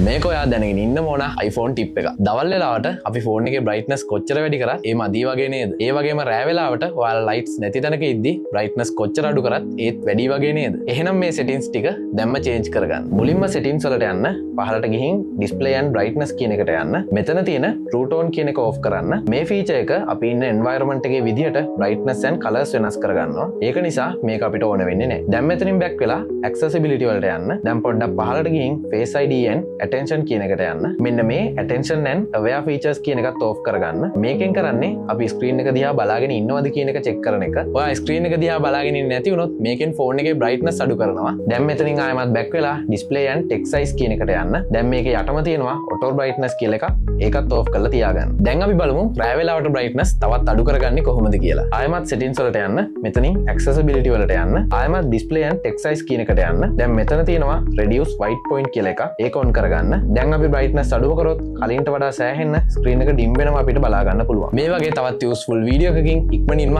මේක ඔයා දැනගෙන ඉන්න ඕන iPhone ටිප් එක. දවල් වෙලාවට අපි ෆෝන් එකේ brightness කොච්චර වැඩි කරා ඒ මදි වගේ නේද? ඒ වගේම රෑ වෙලාවට ඔයාලා lights නැති තැනක ඉද්දි brightness කොච්චර අඩු කරත් ඒත් වැඩි වගේ නේද? එහෙනම් මේ settings ටික දැම්ම change කරගන්න. මුලින්ම settings වලට යන්න, පහළට ගිහින් display and brightness කියන එකට යන්න. මෙතන තියෙන true tone කියන එක off කරන්න. මේ feature එක අපි ඉන්න environment එකේ විදිහට brightness and colors වෙනස් කරගන්නවා. ඒක නිසා මේක අපිට ඕන වෙන්නේ නැහැ. දැන් මෙතනින් back වෙලා accessibility වලට යන්න. දැන් පොඩ්ඩක් පහළට ගිහින් face ID and attention කියන එකට යන්න. මෙන්න මේ attention and aware features කියන එකත් off කරගන්න. මේකෙන් කරන්නේ අපි screen එක දිහා බලාගෙන ඉන්නවද කියන එක check කරන එක. ඔයා screen එක දිහා බලාගෙන ඉන්නේ නැති වුණොත් මේකෙන් phone එකේ brightness අඩු කරනවා. දැන් මෙතනින් ආයෙමත් back වෙලා display and text size කියන එකට යන්න. දැන් මේකේ යටම තියෙනවා auto brightness කියලා එකක්. ඒකත් off කරලා තියාගන්න. දැන් අපි බලමු රෑ වෙලාවට brightness තවත් අඩු කරගන්නේ කොහොමද කියලා. ආයෙමත් settings වලට යන්න. මෙතනින් accessibility වලට යන්න. ආයෙමත් display and text size කියන එකට යන්න. දැන් මෙතන තියෙනවා reduce white point කියලා එකක්. ඒක on කරගන්න. දැන් අපි brightness අඩුව කරොත් කලින්ට වඩා සෑහෙන්න screen එක dim වෙනවා අපිට බලා ගන්න පුළුවන්. මේ වගේ තවත් useful video එකකින් ඉක්මනින්ම